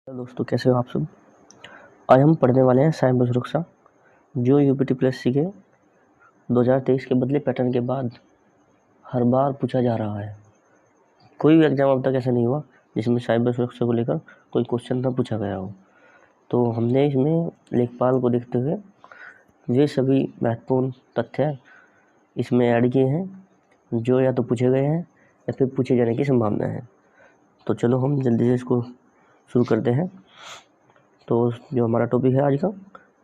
Hello दोस्तों, कैसे हो आप सब। आज हम पढ़ने वाले हैं साइबर सुरक्षा, जो यूपीटीपीएससी के 2023 के बदले पैटर्न के बाद हर बार पूछा जा रहा है। कोई भी एग्जाम अब तक ऐसा नहीं हुआ जिसमें साइबर सुरक्षा को लेकर कोई क्वेश्चन ना पूछा गया हो। तो हमने इसमें लेखपाल को देखते हुए वे सभी महत्वपूर्ण तथ्य इसमें ऐड किए हैं जो या तो पूछे गए हैं या फिर पूछे जाने की संभावना है। तो चलो हम जल्दी से इसको शुरू करते हैं। तो जो हमारा टॉपिक है आज का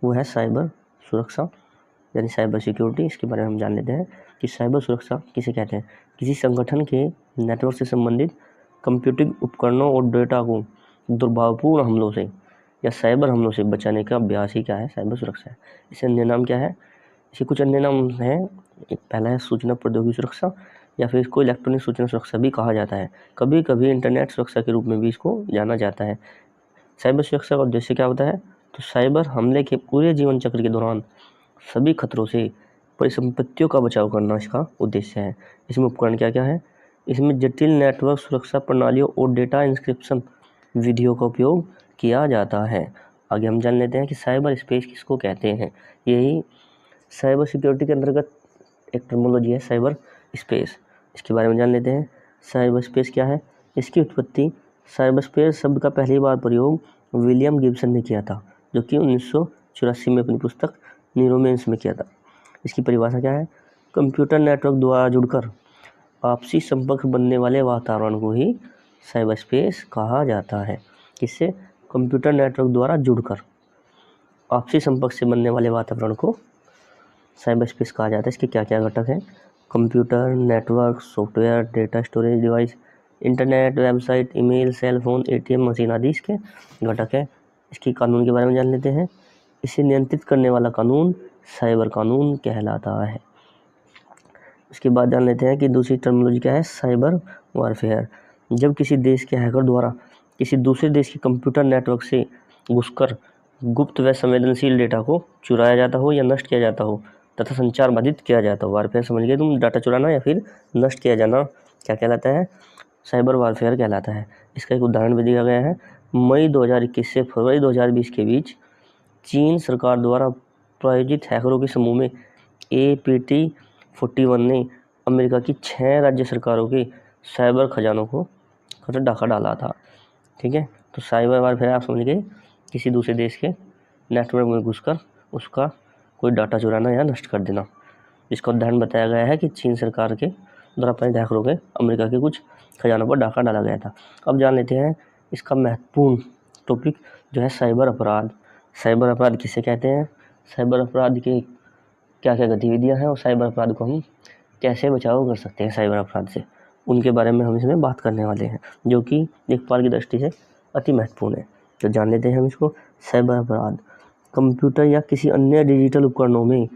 वो है साइबर सुरक्षा यानी साइबर सिक्योरिटी। इसके बारे में हम जान लेते हैं कि साइबर सुरक्षा किसे कहते हैं। किसी संगठन के नेटवर्क से संबंधित कंप्यूटिंग उपकरणों और डेटा को दुर्भावपूर्ण हमलों से या साइबर हमलों से बचाने का अभ्यास ही क्या है, साइबर सुरक्षा है। इसे अन्य नाम क्या है, इसके कुछ अन्य नाम हैं। एक पहला है सूचना प्रौद्योगिकी सुरक्षा या फिर इसको इलेक्ट्रॉनिक सूचना सुरक्षा भी कहा जाता है। कभी कभी इंटरनेट सुरक्षा के रूप में भी इसको जाना जाता है। साइबर सुरक्षा का उद्देश्य क्या होता है, तो साइबर हमले के पूरे जीवन चक्र के दौरान सभी खतरों से परिसंपत्तियों का बचाव करना इसका उद्देश्य है। इसमें उपकरण क्या क्या है, इसमें जटिल नेटवर्क सुरक्षा प्रणालियों और डेटा इंक्रिप्शन विधियों का उपयोग किया जाता है। आगे हम जान लेते हैं कि साइबर स्पेस किसको कहते हैं। यही साइबर सिक्योरिटी के अंतर्गत एक टर्मोलॉजी है, साइबर स्पेस। इसके बारे में जान लेते हैं। साइबर स्पेस क्या है, इसकी उत्पत्ति साइबर स्पेस शब्द का पहली बार प्रयोग विलियम गिब्सन ने किया था, जो कि 1984 में अपनी पुस्तक न्यूरोमेंस में किया था। इसकी परिभाषा क्या है, कंप्यूटर नेटवर्क द्वारा जुड़कर आपसी संपर्क बनने वाले वातावरण को ही साइबर स्पेस कहा जाता है। किससे, कंप्यूटर नेटवर्क द्वारा जुड़कर आपसी संपर्क से बनने वाले वातावरण को साइबर स्पेस कहा जाता है। इसके क्या क्या घटक हैं, computer network, software, data storage device, internet, website, email, cell phone, ATM machine आदि इसके घटक है। इसकी कानून के बारे में जान लेते हैं। इसे नियंत्रित करने वाला कानून साइबर कानून कहलाता है। इसके बाद जान लेते हैं कि दूसरी टर्मिनोलॉजी क्या है, साइबर वॉरफेयर। जब किसी देश के हैकर द्वारा किसी दूसरे देश के कंप्यूटर नेटवर्क से घुसकर गुप्त व संवेदनशील डेटा को चुराया जाता हो या नष्ट किया जाता हो तथा संचार बाधित किया जाता हो। वारफेयर समझ गए तुम, डाटा चुराना या फिर नष्ट किया जाना क्या कहलाता है, साइबर वारफेयर कहलाता है। इसका एक उदाहरण भी दिया गया है। मई 2021 से फरवरी 2020 के बीच चीन सरकार द्वारा प्रायोजित हैकरों के समूह में APT41 ने अमेरिका की 6 राज्य सरकारों के साइबर खजानों को डाका डाला था। ठीक है, तो साइबर वारफेयर आप समझ गए, किसी दूसरे देश के नेटवर्क में घुसकर उसका कोई डाटा चुराना या नष्ट कर देना। इसका उदाहरण बताया गया है कि चीन सरकार के द्वारा प्रायोजित हैकरों के अमेरिका के कुछ खजानों पर डाका डाला गया था। अब जान लेते हैं इसका महत्वपूर्ण टॉपिक जो है साइबर अपराध। साइबर अपराध किसे कहते हैं, साइबर अपराध के क्या क्या गतिविधियां हैं और साइबर अपराध को हम कैसे बचाव कर सकते हैं साइबर अपराध से, उनके बारे में हम इसमें बात करने वाले हैं, जो कि लेखपाल की दृष्टि से अति महत्वपूर्ण है। तो जान लेते हैं हम इसको। साइबर अपराध कंप्यूटर या किसी अन्य डिजिटल उपकरणों में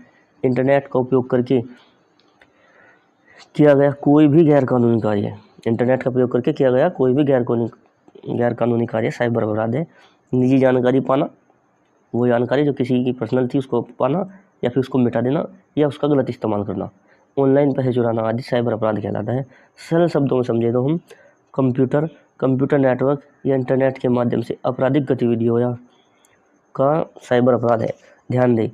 इंटरनेट का उपयोग करके किया गया कोई भी गैरकानूनी कार्य, इंटरनेट का प्रयोग करके किया गया कोई भी गैरकानूनी कार्य साइबर अपराध है। निजी जानकारी पाना, वो जानकारी जो किसी की पर्सनल थी उसको पाना या फिर उसको मिटा देना या उसका गलत इस्तेमाल करना, ऑनलाइन पैसे चुराना आदि साइबर अपराध कहलाता है। सरल शब्दों में समझे तो हम कंप्यूटर नेटवर्क या इंटरनेट के माध्यम से आपराधिक गतिविधियों या का साइबर अपराध है। ध्यान दें,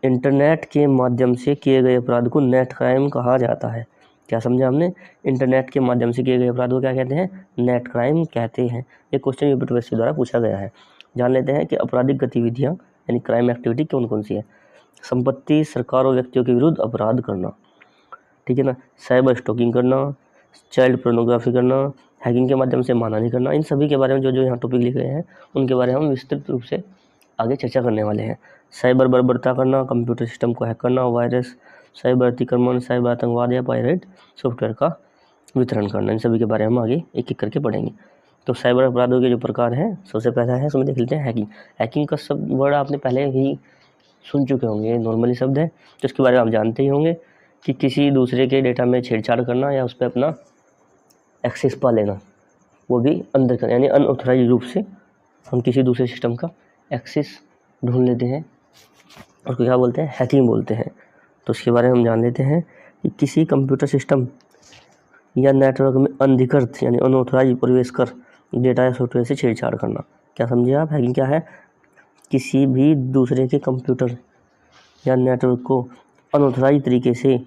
इंटरनेट के माध्यम से किए गए अपराध को नेट क्राइम कहा जाता है। क्या समझा हमने, इंटरनेट के माध्यम से किए गए अपराध को क्या कहते हैं, नेट क्राइम कहते हैं। ये क्वेश्चन यूपीटीपीएससी द्वारा पूछा गया है। जान लेते हैं कि आपराधिक गतिविधियां यानी क्राइम एक्टिविटी कौन कौन सी है। संपत्ति, सरकार और व्यक्तियों के विरुद्ध अपराध करना, ठीक है ना, साइबर स्टॉकिंग करना, चाइल्ड पोर्नोग्राफी करना, हैकिंग के माध्यम से मानहानि करना, इन सभी के बारे में जो जो यहाँ टॉपिक लिखे गए हैं उनके बारे में हम विस्तृत रूप से आगे चर्चा करने वाले हैं। साइबर बर्बरता करना, कंप्यूटर सिस्टम को हैक करना, वायरस, साइबर अतिक्रमण, साइबर आतंकवाद या पायरेट सॉफ्टवेयर का वितरण करना, इन सभी के बारे में हम आगे एक एक करके पढ़ेंगे। तो साइबर अपराधों के जो प्रकार हैं, सबसे पहला है, उसमें देख लेते हैं हैकिंग। हैकिंग का शब्द वर्ड आपने पहले ही सुन चुके होंगे, नॉर्मली शब्द है, तो इसके बारे में आप जानते ही होंगे कि किसी दूसरे के डेटा में छेड़छाड़ करना या उस पर अपना एक्सेस पा लेना, वो भी अंदर करना, यानी अनऑथराइज रूप से हम किसी दूसरे सिस्टम का एक्सेस ढूंढ लेते हैं, उसको क्या बोलते हैं, हैकिंग बोलते हैं। तो उसके बारे में हम जान लेते हैं कि किसी कंप्यूटर सिस्टम या नेटवर्क में अनधिकृत यानी अनऑथराइज प्रवेश कर डेटा या सॉफ्टवेयर से छेड़छाड़ करना क्या समझे आप? हैकिंग क्या है? किसी भी दूसरे के कंप्यूटर या नेटवर्क को अनऑथराइज तरीके से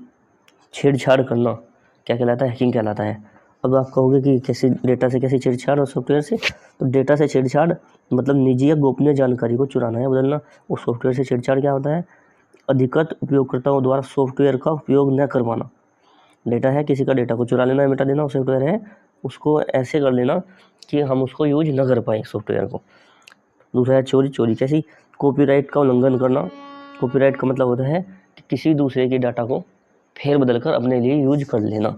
छेड़छाड़ करना क्या कहलाता है? हैकिंग कहलाता है। अब आप कहोगे कि कैसे डेटा से कैसे छेड़छाड़ और सॉफ्टवेयर से? तो डेटा से छेड़छाड़ मतलब निजी या गोपनीय जानकारी को चुराना या बदलना। और सॉफ्टवेयर से छेड़छाड़ क्या होता है? अधिकृत उपयोगकर्ताओं द्वारा सॉफ्टवेयर का उपयोग न कर पाना। डेटा है, किसी का डेटा को चुरा लेना, मिटा देना। और सॉफ्टवेयर है, उसको ऐसे कर लेना कि हम उसको यूज न कर पाए सॉफ्टवेयर को। दूसरा है चोरी। चोरी कैसी? कॉपीराइट का उल्लंघन करना। कॉपीराइट का मतलब होता है कि किसी दूसरे के डाटा को फेर बदल कर अपने लिए यूज कर लेना,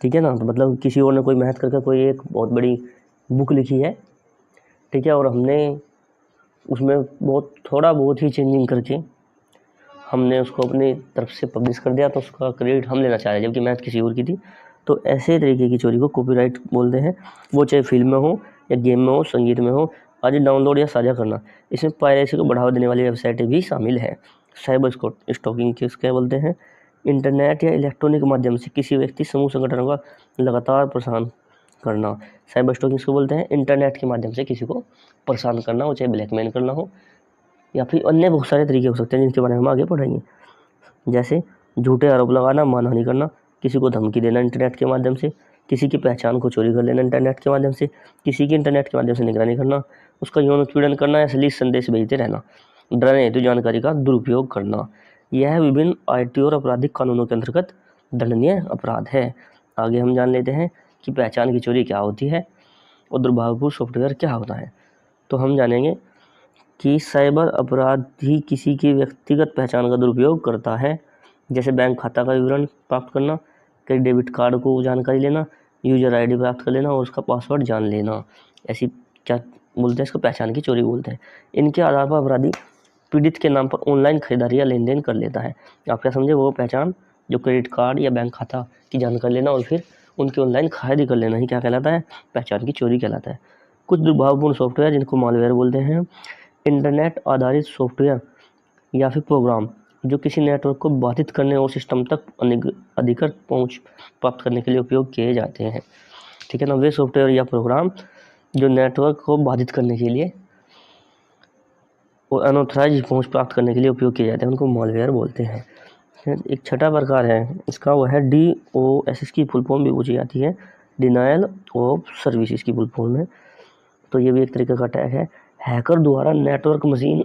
ठीक है ना। तो मतलब किसी और ने कोई मेहनत करके कोई एक बहुत बड़ी बुक लिखी है, ठीक है, और हमने उसमें थोड़ा बहुत ही चेंजिंग करके हमने उसको अपनी तरफ से पब्लिश कर दिया, तो उसका क्रेडिट हम लेना चाह रहे हैं, जबकि मेहनत किसी और की थी। तो ऐसे तरीके की चोरी को कॉपीराइट बोलते हैं। वो चाहे फिल्म में हो या गेम में हो, संगीत में हो। आज डाउनलोड या साझा करना, इसमें पायरेसी को बढ़ावा देने वाली वेबसाइटें भी शामिल है। साइबर स्टॉकिंग क्या बोलते हैं? इंटरनेट या इलेक्ट्रॉनिक माध्यम से किसी व्यक्ति, समूह, संगठनों का लगातार प्रसारण करना। साइबर स्टॉकिंग इसको बोलते हैं। इंटरनेट के माध्यम से किसी को परेशान करना हो, चाहे ब्लैकमेल करना हो या फिर अन्य बहुत सारे तरीके हो सकते हैं जिनके बारे में हम आगे पढ़ेंगे। जैसे झूठे आरोप लगाना, मानहानि करना, किसी को धमकी देना इंटरनेट के माध्यम से, किसी की पहचान को चोरी कर लेना इंटरनेट के माध्यम से, किसी की इंटरनेट के माध्यम से निगरानी करना, उसका यौन उत्पीड़न करना या अश्लील संदेश भेजते रहना, डराने हेतु जानकारी का दुरुपयोग करना। यह विभिन्न आईटी और आपराधिक कानूनों के अंतर्गत दंडनीय अपराध है। आगे हम जान लेते हैं कि पहचान की चोरी क्या होती है और दुर्भावनापूर्ण सॉफ्टवेयर क्या होता है। तो हम जानेंगे कि साइबर अपराधी किसी की व्यक्तिगत पहचान का दुरुपयोग करता है, जैसे बैंक खाता का विवरण प्राप्त करना, क्रेडिट डेबिट कार्ड को जानकारी लेना, यूजर आईडी प्राप्त कर लेना और उसका पासवर्ड जान लेना। ऐसी क्या बोलते हैं? इसको पहचान की चोरी बोलते हैं। इनके आधार पर अपराधी पीड़ित के नाम पर ऑनलाइन खरीदारी या लेन देन कर लेता है। आप क्या समझे? वो पहचान जो क्रेडिट कार्ड या बैंक खाता की जानकारी लेना और फिर उनकी ऑनलाइन खरीदारी कर लेना ही क्या कहलाता है? पहचान की चोरी कहलाता है। कुछ दुर्भावपूर्ण सॉफ्टवेयर जिनको मालवेयर बोलते हैं, इंटरनेट आधारित सॉफ्टवेयर या फिर प्रोग्राम जो किसी नेटवर्क को बाधित करने और सिस्टम तक अधिकृत पहुंच प्राप्त करने के लिए उपयोग किए जाते हैं, ठीक है ना। वे सॉफ्टवेयर या प्रोग्राम जो नेटवर्क को बाधित करने के लिए और अनऑथराइज पहुंच प्राप्त करने के लिए उपयोग किए जाते हैं, उनको मालवेयर बोलते हैं। एक छठा प्रकार है इसका, वो है DOS की फुल फॉर्म भी पूछी जाती है, डिनायल ऑफ सर्विसेज की फुल फॉर्म है। तो ये भी एक तरीके का अटैक है। हैकर द्वारा नेटवर्क मशीन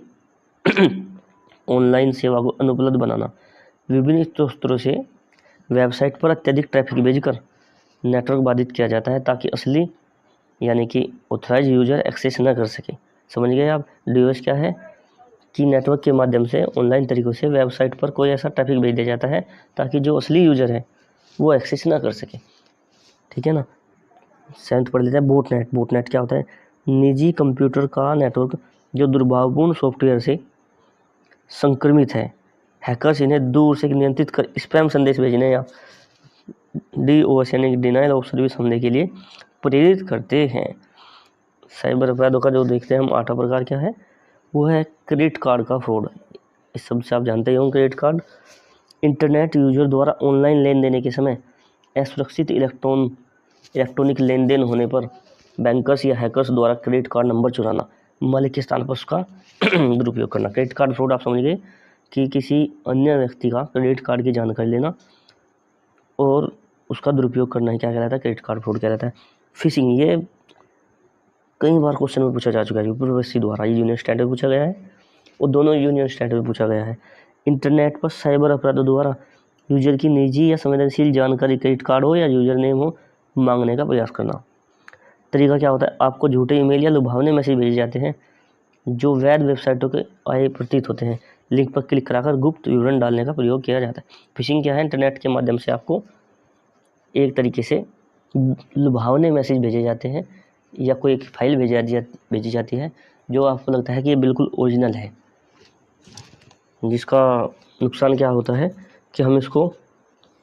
ऑनलाइन सेवा को अनुपलब्ध बनाना, विभिन्न स्रोतों से वेबसाइट पर अत्यधिक ट्रैफिक भेजकर नेटवर्क बाधित किया जाता है ताकि असली यानी कि ऑथराइज यूजर एक्सेस न कर सके। समझ गए आप? DOS क्या है? कि नेटवर्क के माध्यम से ऑनलाइन तरीकों से वेबसाइट पर कोई ऐसा ट्रैफिक भेज दिया जाता है ताकि जो असली यूजर है वो एक्सेस ना कर सके, ठीक है ना। 7th पढ़ लेते हैं बोटनेट। बोटनेट क्या होता है? निजी कंप्यूटर का नेटवर्क जो दुर्भावपूर्ण सॉफ्टवेयर से संक्रमित है। हैकर्स इन्हें दूर से नियंत्रित कर स्पैम संदेश भेजने या DOS यानी डिनाइल ऑफ सर्विस हमले के लिए प्रेरित करते हैं। साइबर अपराधों का जो देखते हैं हम 8वां प्रकार क्या है? वो है क्रेडिट कार्ड का फ्रॉड। इस शब्द से आप जानते ही होंगे क्रेडिट कार्ड। इंटरनेट यूजर द्वारा ऑनलाइन लेन देने के समय असुरक्षित इलेक्ट्रॉनिक लेन देन होने पर बैंकर्स या हैकर्स द्वारा क्रेडिट कार्ड नंबर चुराना, मालिक के स्थान पर उसका दुरुपयोग करना। क्रेडिट कार्ड फ्रॉड आप समझ गए कि किसी अन्य व्यक्ति का क्रेडिट कार्ड की जानकारी लेना और उसका दुरुपयोग करना ही क्या कहलाता है? क्रेडिट कार्ड फ्रॉड कहलाता है। फिशिंग, ये कई बार क्वेश्चन में पूछा जा चुका है, यूपीएससी द्वारा। ये यूनियन स्टैंडर्ड पूछा गया है और दोनों यूनियन स्टैंडर्ड में पूछा गया है। इंटरनेट पर साइबर अपराधों द्वारा यूजर की निजी या संवेदनशील जानकारी, क्रेडिट कार्ड हो या यूजर नेम हो, मांगने का प्रयास करना। तरीका क्या होता है? आपको झूठे ईमेल या लुभावने मैसेज भेजे जाते हैं जो वैध वेबसाइटों के आए प्रतीत होते हैं। लिंक पर क्लिक कराकर गुप्त विवरण डालने का प्रयोग किया जाता है। फिशिंग क्या है? इंटरनेट के माध्यम से आपको एक तरीके से लुभावने मैसेज भेजे जाते हैं या कोई एक फाइल भेजी जाती है जो आपको लगता है कि ये बिल्कुल ओरिजिनल है, जिसका नुकसान क्या होता है कि हम इसको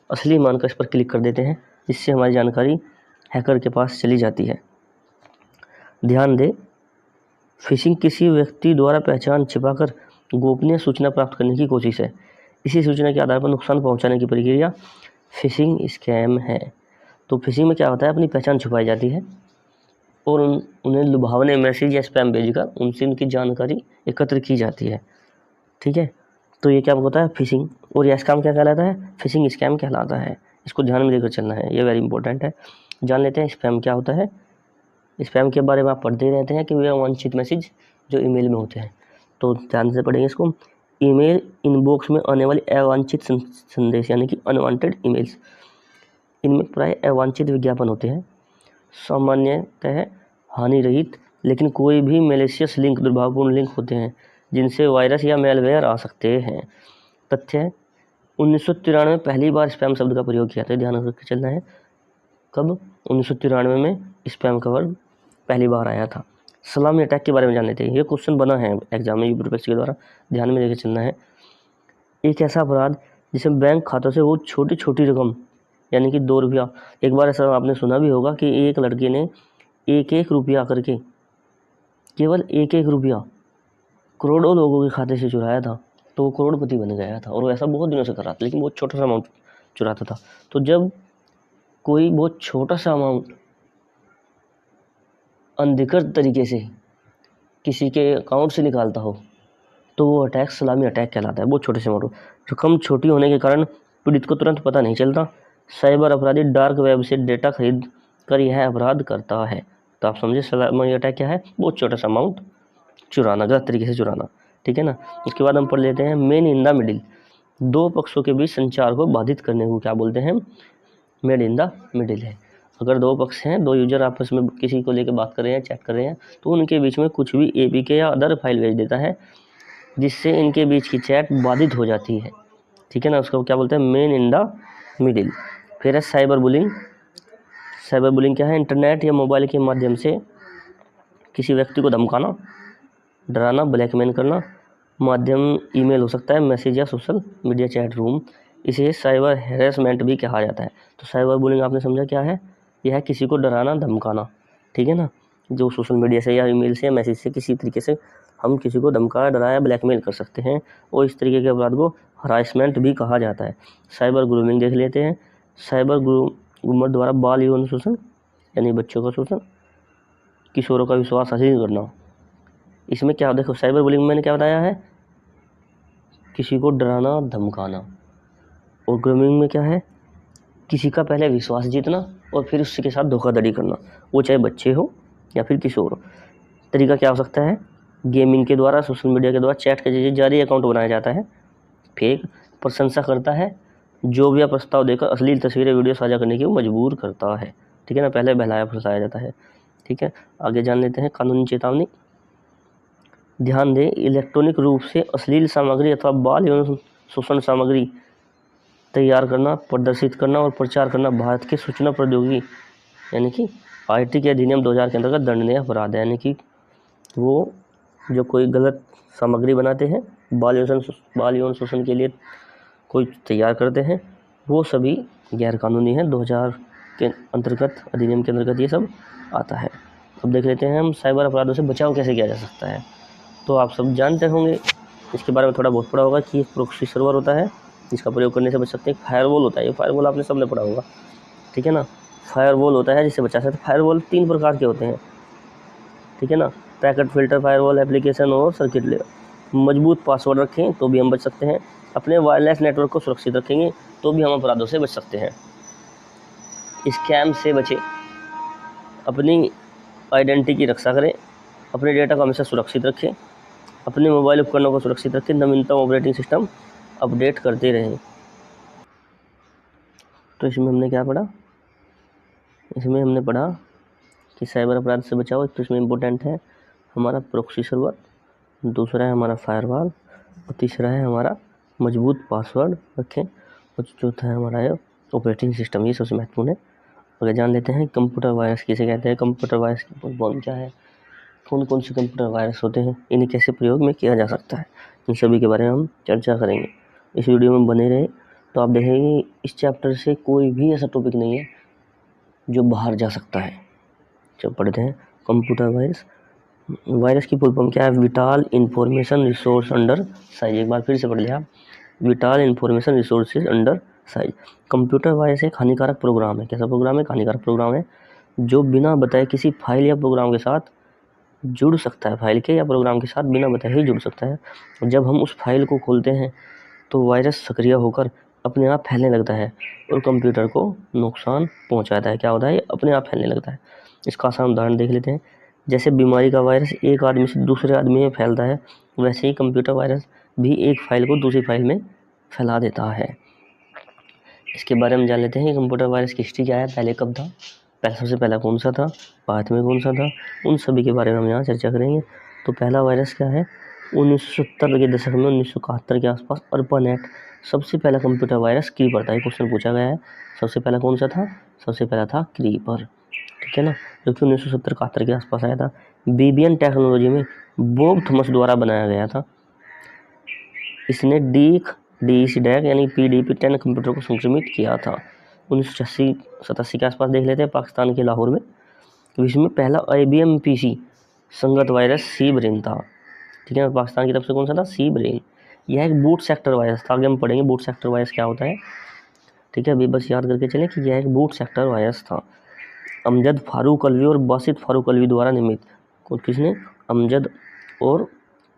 असली मानकर इस पर क्लिक कर देते हैं, जिससे हमारी जानकारी हैकर के पास चली जाती है। ध्यान दें, फिशिंग किसी व्यक्ति द्वारा पहचान छिपाकर गोपनीय सूचना प्राप्त करने की कोशिश है। इसी सूचना के आधार पर नुकसान पहुंचाने की प्रक्रिया फिशिंग स्कैम है। तो फिशिंग में क्या होता है? अपनी पहचान छुपाई जाती है और उन्हें लुभावने मैसेज या स्पैम भेजकर उनसे उनकी जानकारी एकत्र की जाती है। ठीक है, तो ये क्या होता है, फिशिंग। और यह स्कैम क्या कहलाता है, फिशिंग स्कैम कहलाता है। इसको ध्यान में लेकर चलना है, ये वेरी इंपॉर्टेंट है। जान लेते हैं स्पैम क्या होता है। स्पैम के बारे में आप पढ़ते रहते हैं कि वे अवांछित मैसेज जो ईमेल में होते हैं, तो ध्यान से पढ़ेंगे इसको। ईमेल इनबॉक्स में आने वाले अवांछित संदेश यानी कि अनवांटेड ईमेल्स, इनमें प्राय अवांछित विज्ञापन होते हैं, सामान्यतः हानि रहित, लेकिन कोई भी मैलिशियस लिंक, दुर्भावपूर्ण लिंक होते हैं जिनसे वायरस या मेलवेयर आ सकते हैं। तथ्य 1993 में पहली बार स्पैम शब्द का प्रयोग किया था, ध्यान रख के चलना है। कब, 1993 में स्पैम का वर्ड पहली बार आया था। सलामी अटैक के बारे में जान लेते हैं, ये क्वेश्चन बना है एग्जाम में यूपीएससी के द्वारा, ध्यान में लेकर चलना है। एक ऐसा अपराध जिसमें बैंक खातों से वो छोटी छोटी रकम यानी कि 2 रुपया, एक बार ऐसा आपने सुना भी होगा कि एक लड़के ने 1-1 रुपया करके, केवल 1-1 रुपया करोड़ों लोगों के खाते से चुराया था, तो वो करोड़पति बन गया था। और वो ऐसा बहुत दिनों से कर रहा था, लेकिन बहुत छोटा सा अमाउंट चुराता था। तो जब कोई बहुत छोटा सा अमाउंट अनधिकृत तरीके से किसी के अकाउंट से निकालता हो, तो वो अटैक सलामी अटैक कहलाता है। बहुत छोटे से अमाउंट, रकम छोटी होने के कारण पीड़ित को तुरंत पता नहीं चलता। साइबर अपराधी डार्क वेब से डेटा खरीद कर यह अपराध करता है। तो आप समझे सलामी अटैक क्या है, बहुत छोटा सा अमाउंट चुराना, गलत तरीके से चुराना। ठीक है ना। इसके बाद हम पढ़ लेते हैं मेन इन द मिडिल, 2 पक्षों के बीच संचार को बाधित करने को क्या बोलते हैं, मेड इन द मिडिल है। अगर 2 पक्ष हैं, 2 यूजर आपस में किसी को लेकर बात कर रहे हैं, चैट कर रहे हैं, तो उनके बीच में कुछ भी एपीके या अदर फाइल भेज देता है जिससे इनके बीच की चैट बाधित हो जाती है। ठीक है ना, उसको क्या बोलते हैं, मेन इन द मिडिल। फिर है साइबर बुलिंग। साइबर बुलिंग क्या है, इंटरनेट या मोबाइल के माध्यम से किसी व्यक्ति को धमकाना, डराना, ब्लैकमेल करना। माध्यम ईमेल हो सकता है, मैसेज या सोशल मीडिया चैट रूम। इसे साइबर हैरेसमेंट भी कहा जाता है। तो साइबर बुलिंग आपने समझा क्या है, यह है किसी को डराना, धमकाना। ठीक है ना, जो सोशल मीडिया से या ईमेल से या मैसेज से किसी तरीके से हम किसी को धमकाया, डराया, ब्लैकमेल कर सकते हैं, और इस तरीके के अपराध को हरासमेंट भी कहा जाता है। साइबर ग्रूमिंग देख लेते हैं। साइबर ग्रूमर द्वारा बाल यौन शोषण यानी बच्चों का शोषण, किशोरों का विश्वास हासिल करना। इसमें क्या, देखो साइबर बुलिंग मैंने क्या बताया है, किसी को डराना, धमकाना। और ग्रूमिंग में क्या है, किसी का पहले विश्वास जीतना और फिर उसके साथ धोखाधड़ी करना, वो चाहे बच्चे हो या फिर किशोर हो। तरीका क्या हो सकता है, गेमिंग के द्वारा, सोशल मीडिया के द्वारा, चैट के जरिए जारी अकाउंट बनाया जाता है। फेक प्रशंसा करता है, जो भी प्रस्ताव देकर अश्लील तस्वीरें, वीडियो साझा करने की मजबूर करता है। ठीक है ना, पहले बहलाया फंसाया जाता है। ठीक है, आगे जान लेते हैं कानूनी चेतावनी। ध्यान दें, इलेक्ट्रॉनिक रूप से अश्लील सामग्री अथवा बाल एवं शोषण सामग्री तैयार करना, प्रदर्शित करना और प्रचार करना भारत के सूचना प्रौद्योगिकी यानी कि आईटी के अधिनियम 2000 के अंतर्गत दंडनीय अपराध है। यानी कि वो जो कोई गलत सामग्री बनाते हैं, बाल यौन शोषण के लिए कोई तैयार करते हैं, वो सभी गैर कानूनी है। 2000 के अंतर्गत, अधिनियम के अंतर्गत ये सब आता है। अब देख लेते हैं हम साइबर अपराधों से बचाव कैसे किया जा सकता है। तो आप सब जानते होंगे, इसके बारे में थोड़ा बहुत पढ़ा होगा कि एक प्रॉक्सी सर्वर होता है जिसका प्रयोग करने से बच सकते हैं। फायरवॉल होता है, ये फायरवॉल आपने सबने पढ़ा होगा। ठीक है ना, फायरवॉल होता है जिससे बचा सकते हैं। फायरवॉल 3 प्रकार के होते हैं। ठीक है ना, पैकेट फिल्टर फायरवॉल, एप्लीकेशन और सर्किट लेयर। मजबूत पासवर्ड रखें तो भी हम बच सकते हैं। अपने वायरलेस नेटवर्क को सुरक्षित रखेंगे तो भी हम अपराधों से बच सकते हैं। स्कैम से बचें, अपनी आइडेंटिटी की रक्षा करें, अपने डेटा को हमेशा सुरक्षित रखें, अपने मोबाइल उपकरणों को सुरक्षित रखें, नवीनतम ऑपरेटिंग सिस्टम अपडेट करते रहें। तो इसमें हमने क्या पढ़ा, इसमें हमने पढ़ा कि साइबर अपराध से बचाओ। तो इसमें इम्पोर्टेंट है हमारा प्रॉक्सी सर्वर, दूसरा है हमारा फायरवॉल, और तीसरा है हमारा मजबूत पासवर्ड रखें, और चौथा है हमारा ऑपरेटिंग सिस्टम। ये सबसे महत्वपूर्ण है। अगर जान लेते हैं कंप्यूटर वायरस किसे कहते हैं, कंप्यूटर वायरस की फुल क्या है, कौन कौन से कंप्यूटर वायरस होते हैं, इन्हें कैसे प्रयोग में किया जा सकता है, इन सभी के बारे में हम चर्चा करेंगे। इस वीडियो में बने रहे तो आप देखेंगे इस चैप्टर से कोई भी ऐसा टॉपिक नहीं है जो बाहर जा सकता है। जब पढ़ते हैं कंप्यूटर वायरस, वायरस की फुल फॉर्म क्या है, vital information resource under size. एक बार फिर से पढ़ लिया, vital information resources under size. Computer virus एक हानिकारक प्रोग्राम है। कैसा प्रोग्राम है, हानिकारक प्रोग्राम है जो बिना बताए किसी फाइल या प्रोग्राम के साथ जुड़ सकता है, फाइल के या प्रोग्राम के साथ बिना बताए ही जुड़ सकता है। जब हम उस फाइल को खोलते हैं तो वायरस सक्रिय होकर अपने आप फैलने लगता है और कंप्यूटर को नुकसान पहुंचाता है। क्या होता है? अपने आप फैलने लगता है। इसका आसान उदाहरण देख लेते हैं। जैसे बीमारी का वायरस एक आदमी से दूसरे आदमी में फैलता है, वैसे ही कंप्यूटर वायरस भी एक फाइल को दूसरी फाइल में फैला देता है। इसके बारे में जान लेते हैं कि कंप्यूटर वायरस की हिस्ट्री क्या है, पहले कब था, सबसे पहला कौन सा था, बाद में कौन सा था, उन सभी के बारे में हम यहाँ चर्चा करेंगे। तो पहला वायरस क्या है? 1970 के दशक में 1971 के आसपास ARPANET सबसे पहला कंप्यूटर वायरस क्रीपर था। क्वेश्चन पूछा गया है, सबसे पहला कौन सा था? सबसे पहला था क्रीपर, ठीक है ना, जो कि 1970-71 के आसपास आया था। बीबियन टेक्नोलॉजी में बॉब थॉमस द्वारा बनाया गया था। इसने DEC-DEC यानी PDP-10 कंप्यूटर को संक्रमित किया था। 1987 के आसपास देख लेते हैं, पाकिस्तान के लाहौर में विश्व में पहला IBM PC संगत वायरस सी ब्रेन था, ठीक है। पाकिस्तान की तरफ से कौन सा था? सी ब्रेन। यह एक बूट सेक्टर वायरस था। आगे हम पढ़ेंगे बूट सेक्टर वायरस क्या होता है, ठीक है। अभी बस याद करके चलें कि यह एक बूट सेक्टर वायरस था। अमजद फारूक अलवी और बासित फारूक अलवी द्वारा निर्मित। किसने? अमजद और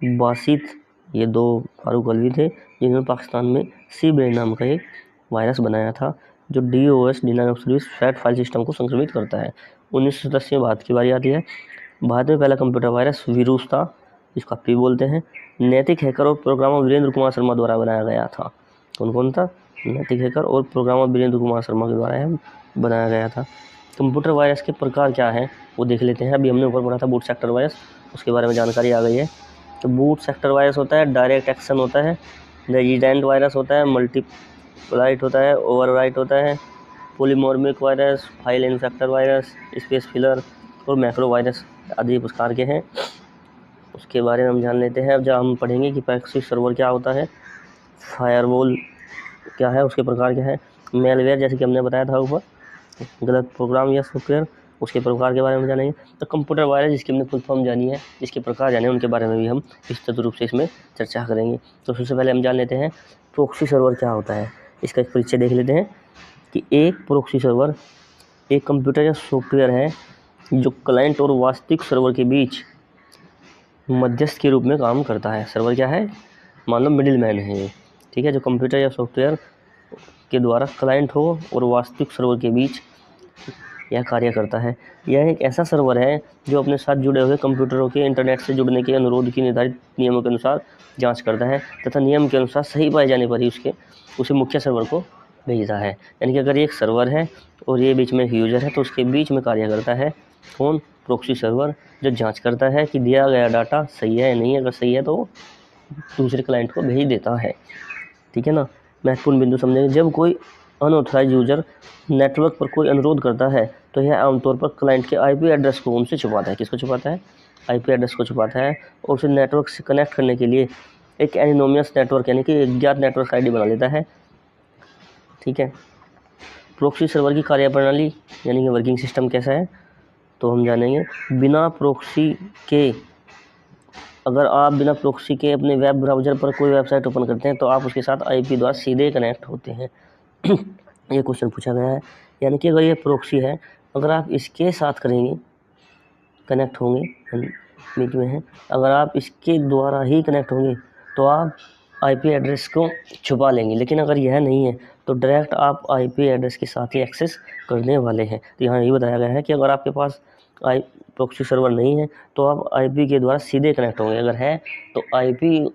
बासित, ये दो फारूक अलवी थे जिन्होंने पाकिस्तान में सी ब्रेन नाम का एक वायरस बनाया था, जो DOS denial of service fat file system को संक्रमित करता है। 1987 में भारत की बारी आती है। भारत में पहला कंप्यूटर वायरस वीरूस था, जिसको पी बोलते हैं। नैतिक हैकर और प्रोग्रामर वीरेंद्र कुमार शर्मा द्वारा बनाया गया था। कौन कौन था? नैतिक हैकर और प्रोग्रामर वीरेंद्र कुमार शर्मा के द्वारा बनाया गया था। कंप्यूटर वायरस के प्रकार क्या है वो देख लेते हैं। अभी हमने ऊपर पढ़ा था बूट सेक्टर वायरस, उसके बारे में जानकारी आ गई है। तो बूट सेक्टर वायरस होता है, डायरेक्ट एक्शन होता है, रेजिडेंट वायरस होता है, मल्टीप्लाइट होता है, ओवरराइट होता है, polymorphic virus, file infector virus, space filler और मैक्रो वायरस आदि प्रकार के हैं। उसके बारे में हम जान लेते हैं। अब जब हम पढ़ेंगे कि प्रॉक्सी सर्वर क्या होता है, फायरवॉल क्या है, उसके प्रकार क्या है, मेलवेयर जैसे कि हमने बताया था ऊपर, गलत प्रोग्राम या सॉफ्टवेयर, उसके प्रकार के बारे में जानेंगे। तो कंप्यूटर वायरस जिसकी हमने फुल फॉर्म जानी है, जिसके प्रकार जाने उनके बारे में भी हम विस्तृत रूप से इसमें चर्चा करेंगे। तो सबसे पहले हम जान लेते हैं प्रॉक्सी सर्वर क्या होता है। इसका एक परिचय देख लेते हैं कि एक प्रॉक्सी सर्वर एक कंप्यूटर या सॉफ्टवेयर है जो क्लाइंट और वास्तविक सर्वर के बीच मध्यस्थ के रूप में काम करता है। सर्वर क्या है? मान लो मिडिल मैन है, ठीक है, जो कंप्यूटर या सॉफ्टवेयर के द्वारा क्लाइंट हो और वास्तविक सर्वर के बीच यह कार्य करता है। यह एक ऐसा सर्वर है जो अपने साथ जुड़े हुए कंप्यूटरों के इंटरनेट से जुड़ने के अनुरोध की निर्धारित नियमों के अनुसार जांच करता है तथा नियम के अनुसार सही पाए जाने पर ही उसे मुख्य सर्वर को भेजता है। यानी कि अगर एक सर्वर है और ये बीच में एक यूजर है तो उसके बीच में कार्य करता है कौन? प्रॉक्सी सर्वर, जो जांच करता है कि दिया गया डाटा सही है या नहीं है। अगर सही है तो दूसरे क्लाइंट को भेज देता है, ठीक है ना। महत्वपूर्ण बिंदु समझेंगे। जब कोई अनऑथराइज यूजर नेटवर्क पर कोई अनुरोध करता है तो यह आमतौर पर क्लाइंट के IP एड्रेस को उनसे छुपाता है। किसको छुपाता है? IP एड्रेस को छुपाता है और उसे नेटवर्क से कनेक्ट करने के लिए एक एनोनिमस नेटवर्क यानी कि अज्ञात नेटवर्क ID बना लेता है, ठीक है। प्रॉक्सी सर्वर की कार्यप्रणाली यानी कि वर्किंग सिस्टम कैसा है तो हम जानेंगे। अगर आप बिना प्रॉक्सी के अपने वेब ब्राउज़र पर कोई वेबसाइट ओपन करते हैं तो आप उसके साथ IP द्वारा सीधे कनेक्ट होते हैं। ये क्वेश्चन पूछा गया है। यानी कि अगर ये प्रॉक्सी है, अगर आप इसके साथ करेंगे कनेक्ट होंगे, बीच में है, अगर आप इसके द्वारा ही कनेक्ट होंगे तो आप IP एड्रेस को छुपा लेंगे। लेकिन अगर यह नहीं है तो डायरेक्ट आप IP एड्रेस के साथ ही एक्सेस करने वाले हैं। तो यहाँ ये बताया गया है कि अगर आपके पास प्रॉक्सी सर्वर नहीं है तो आप IP के द्वारा सीधे कनेक्ट होंगे। अगर है तो IP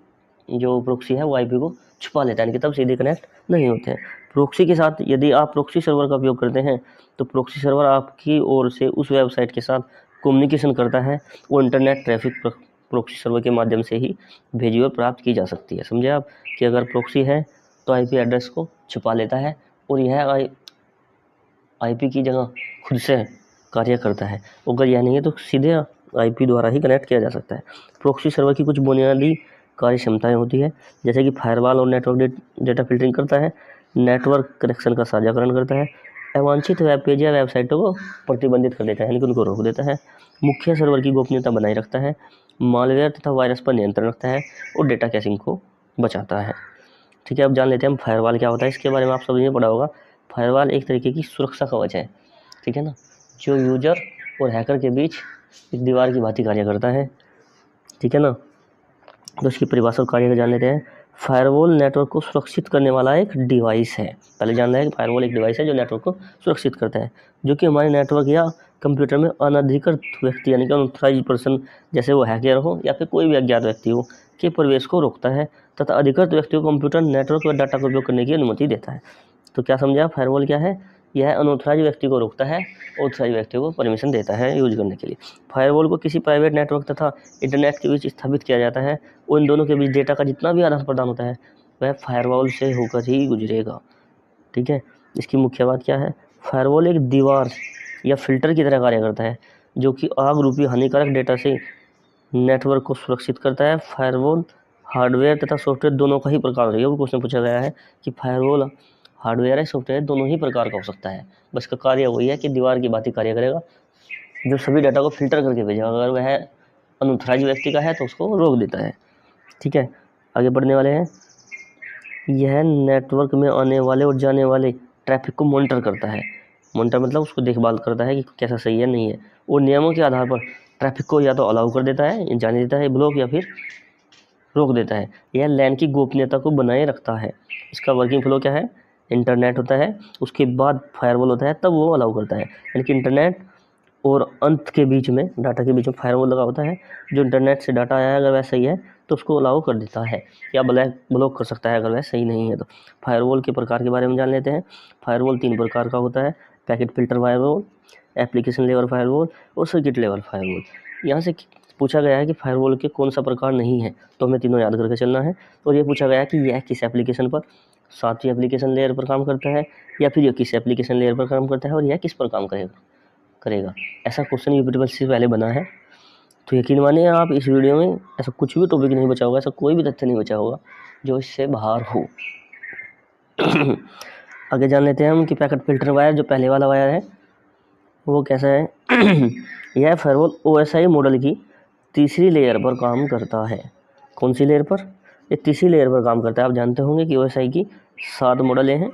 जो प्रॉक्सी है वो IP को छुपा लेता है, यानी कि तब सीधे कनेक्ट नहीं होते हैं। प्रॉक्सी के साथ यदि आप प्रॉक्सी सर्वर का उपयोग करते हैं तो प्रॉक्सी सर्वर आपकी ओर से उस वेबसाइट के साथ कम्युनिकेशन करता है। वो इंटरनेट ट्रैफिक प्रॉक्सी सर्वर के माध्यम से ही भेजी और प्राप्त की जा सकती है। समझे आप कि अगर प्रॉक्सी है तो IP एड्रेस को छुपा लेता है और यह IP की जगह खुद से कार्य करता है। अगर यह नहीं है तो सीधे IP द्वारा ही कनेक्ट किया जा सकता है। प्रॉक्सी सर्वर की कुछ बुनियादी कार्य क्षमताएं होती है, जैसे कि फायरवॉल और नेटवर्क डेटा फिल्टरिंग करता है, नेटवर्क कनेक्शन का साझाकरण करता है, अवांछित वेब पेज या वेबसाइटों को प्रतिबंधित कर देता है, यानी कि उनको रोक देता है, मुख्य सर्वर की गोपनीयता बनाए रखता है, मालवेयर तथा वायरस पर नियंत्रण रखता है और डेटा कैशिंग को बचाता है, ठीक है। अब जान लेते हैं हम फायरवॉल क्या होता है। इसके बारे में आप सभी ने पढ़ा होगा। फायरवॉल एक तरीके की सुरक्षा कवच है, ठीक है ना। जो यूजर और हैकर के बीच एक दीवार की भांति कार्य करता है, ठीक है ना। तो इसकी परिभाषा और कार्य को जान लेते हैं। फायरवॉल नेटवर्क को सुरक्षित करने वाला एक डिवाइस है। पहले जानना है कि फायरवॉल एक डिवाइस है जो नेटवर्क को सुरक्षित करता है, जो कि हमारे नेटवर्क या कंप्यूटर में अनधिकृत व्यक्ति यानी कि अनऑथराइज्ड पर्सन, जैसे वो हैकर हो या फिर कोई भी अज्ञात व्यक्ति हो, के प्रवेश को रोकता है तथा अधिकृत व्यक्ति को कंप्यूटर नेटवर्क व डाटा का उपयोग करने की अनुमति देता है। तो क्या समझा, फायरवॉल क्या है? यह अनऑथराइज्ड व्यक्ति को रोकता है, ऑथराइज्ड व्यक्ति को परमिशन देता है यूज करने के लिए। फायरवॉल को किसी प्राइवेट नेटवर्क तथा इंटरनेट के बीच स्थापित किया जाता है। उन दोनों के बीच डेटा का जितना भी आदान प्रदान होता है वह फायरवॉल से होकर ही गुजरेगा, ठीक है। इसकी मुख्य बात क्या है? फायरवॉल एक दीवार या फिल्टर की तरह कार्य करता है जो कि आग रूपी हानिकारक डेटा से नेटवर्क को सुरक्षित करता है। फायरवॉल हार्डवेयर तथा सॉफ्टवेयर दोनों का ही प्रकार है। ये क्वेश्चन पूछा गया है कि फायरवॉल हार्डवेयर है सॉफ्टवेयर दोनों ही प्रकार का हो सकता है, बस का कार्य वही है कि दीवार की भांति कार्य करेगा, जो सभी डाटा को फिल्टर करके भेजेगा। अगर वह अनऑथराइज्ड व्यक्ति का है तो उसको रोक देता है, ठीक है। आगे बढ़ने वाले हैं। यह नेटवर्क में आने वाले और जाने वाले ट्रैफिक को मॉनिटर करता है। मॉनिटर मतलब उसको देखभाल करता है कि कैसा सही है नहीं है, और नियमों के आधार पर ट्रैफिक को या तो अलाउ कर देता है, जाने देता है, ब्लॉक या फिर रोक देता है। यह लैन की गोपनीयता को बनाए रखता है। इसका वर्किंग फ्लो क्या है? इंटरनेट होता है, उसके बाद फायरवॉल होता है, तब वो अलाउ करता है। यानी कि इंटरनेट और अंत के बीच में, डाटा के बीच में फायरवॉल लगा होता है। जो इंटरनेट से डाटा आया है अगर वह सही है तो उसको अलाउ कर देता है, या ब्लॉक कर सकता है अगर वह सही नहीं है तो। फायरवॉल के प्रकार के बारे में जान लेते हैं। फायरवॉल 3 प्रकार का होता है: packet filter firewall, application level firewall और सर्किट लेवल फायरवॉल। यहाँ से पूछा गया है कि फायरवॉल के कौन सा प्रकार नहीं है, तो हमें तीनों याद करके चलना है। और ये पूछा गया है कि यह किस एप्लीकेशन पर, 7वीं एप्लीकेशन लेयर पर काम करता है, या फिर यह किस एप्लीकेशन लेयर पर काम करता है, और यह किस पर काम करेगा। ऐसा क्वेश्चन यूपीटी से पहले बना है। तो यकीन मानिए आप इस वीडियो में ऐसा कुछ भी टॉपिक नहीं बचा होगा, ऐसा कोई भी तथ्य नहीं बचा होगा जो इससे बाहर हो। आगे जान लेते हैं हम कि पैकेट फिल्टर वायर, जो पहले वाला वायर है वो कैसा है। यह फायरवॉल OSI मॉडल की तीसरी लेयर पर काम करता है। कौन सी लेयर पर? ये तीसरी लेयर पर काम करता है। आप जानते होंगे कि OSI की 7 मॉडलें हैं,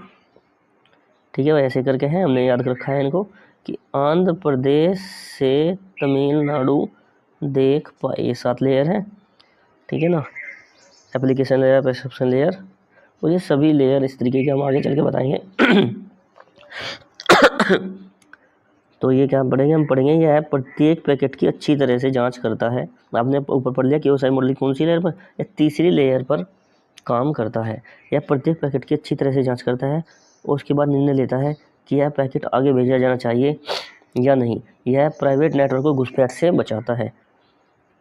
ठीक है। वह ऐसे करके हैं, हमने याद रखा है इनको कि आंध्र प्रदेश से तमिलनाडु देख पाए, ये 7 लेयर है, ठीक है ना। एप्लीकेशन लेयर, परसेप्शन लेयर, और ये सभी लेयर इस तरीके के हम आगे चल के बताएंगे। तो ये क्या पढ़ेंगे? हम पढ़ेंगे यह प्रत्येक पैकेट की अच्छी तरह से जांच करता है। आपने ऊपर पढ़ लिया कि OSI मॉडल कौन सी लेयर पर? यह तीसरी लेयर पर काम करता है। यह प्रत्येक पैकेट की अच्छी तरह से जांच करता है और उसके बाद निर्णय लेता है कि यह पैकेट आगे भेजा जाना चाहिए या नहीं। यह प्राइवेट नेटवर्क को घुसपैठ से बचाता है,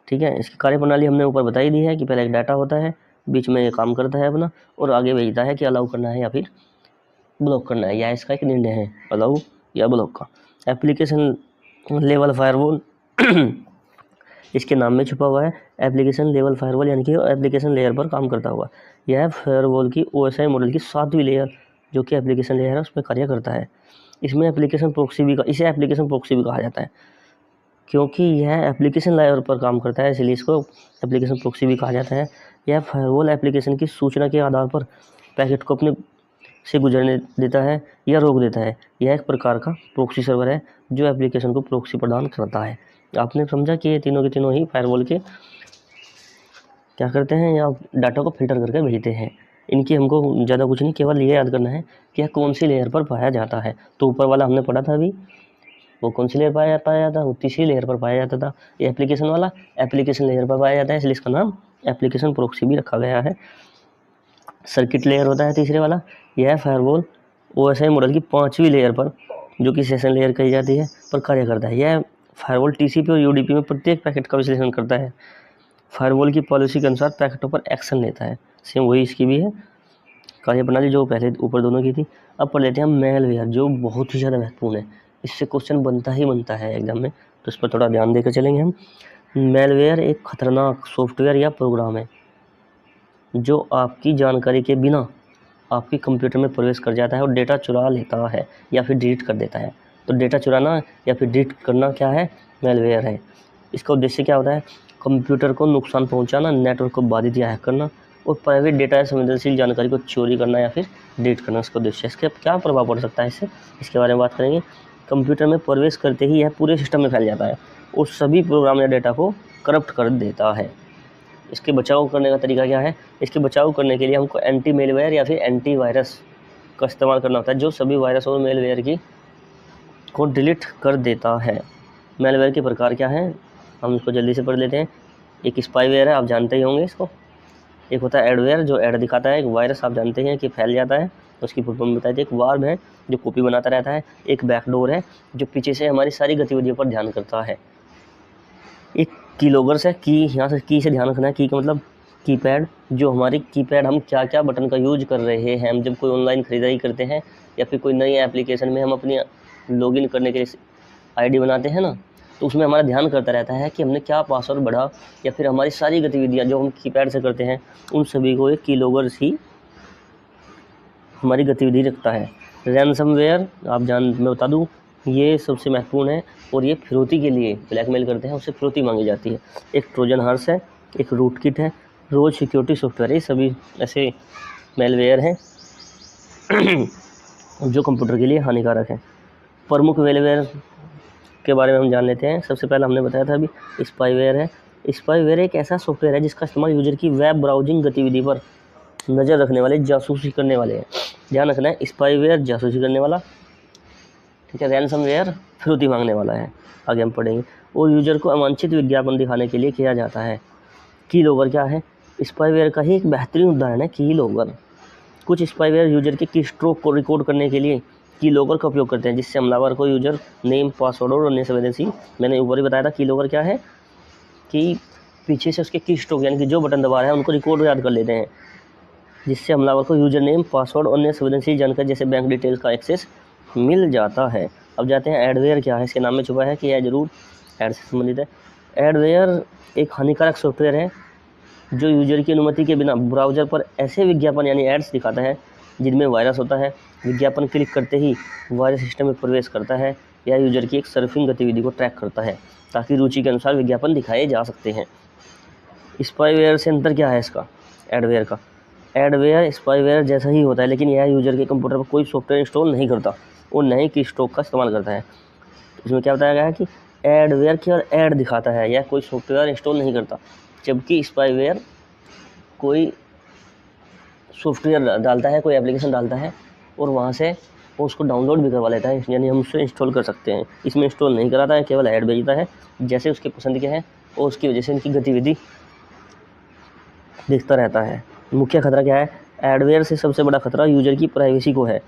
ठीक है। इसकी कार्यप्रणाली हमने ऊपर बताई दी है कि पहले एक डाटा होता है, बीच में ये काम करता है अपना, और आगे भेजता है कि अलाउ करना है या फिर ब्लॉक करना है। यह इसका एक निर्णय है, अलाउ या ब्लॉक का। एप्लीकेशन लेवल फायरवॉल इसके नाम में छुपा हुआ है। एप्लीकेशन लेवल फायरवॉल यानी कि एप्लीकेशन लेयर पर काम करता हुआ। यह फायरवॉल की OSI मॉडल की 7वीं लेयर जो कि एप्लीकेशन लेयर है उसमें कार्य करता है। इसमें एप्लीकेशन प्रॉक्सी भी, इसे एप्लीकेशन प्रॉक्सी भी कहा जाता है, क्योंकि यह एप्लीकेशन लेयर पर काम करता है, इसलिए इसको एप्लीकेशन प्रॉक्सी भी कहा जाता है। यह फायरवॉल एप्लीकेशन की सूचना के आधार पर पैकेट को अपने से गुजरने देता है या रोक देता है। यह एक प्रकार का प्रॉक्सी सर्वर है जो एप्लीकेशन को प्रॉक्सी प्रदान करता है। आपने समझा कि ये तीनों के तीनों ही फायरवॉल के क्या करते हैं, या डाटा को फिल्टर करके भेजते हैं। इनकी हमको ज़्यादा कुछ नहीं, केवल ये याद करना है कि यह कौन सी लेयर पर पाया जाता है। तो ऊपर वाला हमने पढ़ा था अभी, वो कौन सी लेयर पाया जाता है? वो तीसरी लेयर पर पाया जाता था। ये एप्लीकेशन वाला एप्लीकेशन लेयर पर पाया जाता है, इसलिए इसका नाम एप्लीकेशन प्रॉक्सी भी रखा गया है। सर्किट लेयर होता है तीसरे वाला। यह फायरवॉल OSI मॉडल की 5वीं लेयर पर, जो कि सेशन लेयर कही जाती है, पर कार्य करता है। यह फायरवॉल TCP और UDP में प्रत्येक पैकेट का विश्लेषण करता है। फायरवॉल की पॉलिसी के अनुसार पैकेटों पर एक्शन लेता है। सेम वही इसकी भी है कार्यप्रणाली जो पहले ऊपर दोनों की थी। अब पढ़ लेते हैं हम मेलवेयर, जो बहुत ही ज़्यादा महत्वपूर्ण है। इससे क्वेश्चन बनता ही बनता है एग्जाम में, तो इस पर थोड़ा ध्यान देकर चलेंगे हम। मेलवेयर एक खतरनाक सॉफ्टवेयर या प्रोग्राम है जो आपकी जानकारी के बिना आपके कंप्यूटर में प्रवेश कर जाता है और डेटा चुरा लेता है या फिर डिलीट कर देता है। तो डेटा चुराना या फिर डिलीट करना क्या है? मेलवेयर है। इसका उद्देश्य क्या होता है? कंप्यूटर को नुकसान पहुंचाना, नेटवर्क को बाधित या हैक करना, और प्राइवेट डेटा या संवेदनशील जानकारी को चोरी करना या फिर डिलीट करना इसका उद्देश्य है। इसके क्या प्रभाव पड़ सकता है इससे, इसके बारे में बात करेंगे। कंप्यूटर में प्रवेश करते ही यह पूरे सिस्टम में फैल जाता है और सभी प्रोग्राम या डेटा को करप्ट कर देता है। इसके बचाव करने का तरीका क्या है? इसके बचाव करने के लिए हमको एंटी मेलवेयर या फिर एंटी वायरस का इस्तेमाल करना होता है, जो सभी वायरस और मेलवेयर को डिलीट कर देता है। मेलवेयर के प्रकार क्या हैं, हम इसको जल्दी से पढ़ लेते हैं। एक स्पाईवेयर है, आप जानते ही होंगे इसको। एक होता है एडवेयर, जो ऐड दिखाता है। एक वायरस आप जानते हैं कि फैल जाता है, उसकी फुल फॉर्म बताई थी। एक वार्म है जो कॉपी बनाता रहता है। एक बैकडोर है जो पीछे से हमारी सारी गतिविधियों पर ध्यान करता है। एक कीलॉगर्स है, की यहाँ से की से ध्यान रखना है। की का मतलब कीपैड, जो हमारी कीपैड हम क्या क्या बटन का यूज कर रहे हैं। हम जब कोई ऑनलाइन खरीदारी करते हैं या फिर कोई नई एप्लीकेशन में हम अपनी लॉगिन करने के लिए आईडी बनाते हैं ना, तो उसमें हमारा ध्यान करता रहता है कि हमने क्या पासवर्ड बढ़ा, या फिर हमारी सारी गतिविधियां जो हम कीपैड से करते हैं उन सभी को एक कीलॉगर्स ही हमारी गतिविधि रखता है। रैनसमवेयर मैं बता दूं, ये सबसे महत्वपूर्ण है और ये फिरौती के लिए ब्लैकमेल करते हैं, उससे फिरौती मांगी जाती है। एक ट्रोजन हॉर्स है, एक रूटकिट है, रोज सिक्योरिटी सॉफ्टवेयर, ये सभी ऐसे मेलवेयर हैं जो कंप्यूटर के लिए हानिकारक है। प्रमुख मेलवेयर के बारे में हम जान लेते हैं। सबसे पहले हमने बताया था अभी स्पाईवेयर है। स्पाईवेयर एक ऐसा सॉफ्टवेयर है जिसका इस्तेमाल यूजर की वेब ब्राउजिंग गतिविधि पर नज़र रखने वाले, जासूसी करने वाले हैं। ध्यान रखना है, स्पाईवेयर जासूसी करने वाला, ठीक है। रैनसमवेयर फिरौती मांगने वाला है, आगे हम पढ़ेंगे। और यूजर को अवांछित विज्ञापन दिखाने के लिए किया जाता है। कीलॉगर क्या है? स्पाईवेयर का ही एक बेहतरीन उदाहरण है कीलॉगर। कुछ स्पाईवेयर यूजर के कीस्ट्रोक को रिकॉर्ड करने के लिए कीलॉगर का उपयोग करते हैं, जिससे हमलावर को यूजर नेम, पासवर्ड और अन्य संवेदनशील, मैंने ऊपर ही बताया था कीलॉगर क्या है, कि पीछे से उसके कीस्ट्रोक यानी कि जो बटन दबा रहे हैं उनको रिकॉर्ड याद कर लेते हैं, जिससे हमलावर को यूजर नेम, पासवर्ड और अन्य संवेदनशील जानकारी जैसे बैंक डिटेल्स का एक्सेस मिल जाता है। अब जाते हैं एडवेयर क्या है। इसके नाम में छुपा है कि यह जरूर एड से संबंधित है। एडवेयर एक हानिकारक सॉफ्टवेयर है जो यूजर की अनुमति के बिना ब्राउज़र पर ऐसे विज्ञापन यानी एड्स दिखाता है जिनमें वायरस होता है। विज्ञापन क्लिक करते ही वायरस सिस्टम में प्रवेश करता है या यूजर की एक सर्फिंग गतिविधि को ट्रैक करता है ताकि रुचि के अनुसार विज्ञापन दिखाए जा सकते हैं। स्पाईवेयर से अंतर क्या है इसका एडवेयर का? एडवेयर स्पाईवेयर जैसा ही होता है, लेकिन यह यूजर के कंप्यूटर पर कोई सॉफ्टवेयर इंस्टॉल नहीं करता और न ही कीस्ट्रोक का इस्तेमाल करता है। इसमें क्या बताया गया है कि एडवेयर केवल ऐड दिखाता है, यह कोई सॉफ्टवेयर इंस्टॉल नहीं करता, जबकि स्पाईवेयर कोई सॉफ्टवेयर डालता है, कोई एप्लीकेशन डालता है और वहाँ से वो उसको डाउनलोड भी करवा लेता है, यानी हम उससे इंस्टॉल कर सकते हैं। इसमें इंस्टॉल नहीं कराता है, केवल ऐड भेजता है जैसे उसके पसंद के हैं और उसकी वजह से इनकी गतिविधि दिखता रहता है। मुख्य खतरा क्या है? एडवेयर से सबसे बड़ा खतरा यूजर की प्राइवेसी को है,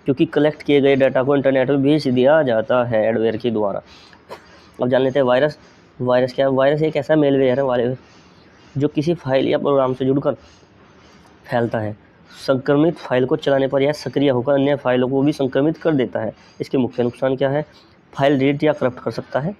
क्योंकि कलेक्ट किए गए डाटा को इंटरनेट में भेज दिया जाता है एडवेयर के द्वारा। अब जान लेते हैं वायरस। वायरस क्या है? वायरस एक ऐसा मेलवेयर है जो किसी फाइल या प्रोग्राम से जुड़कर फैलता है। संक्रमित फाइल को चलाने पर यह सक्रिय होकर अन्य फाइलों को भी संक्रमित कर देता है। इसके मुख्य नुकसान क्या है? फाइल डिलीट या करप्ट कर सकता है,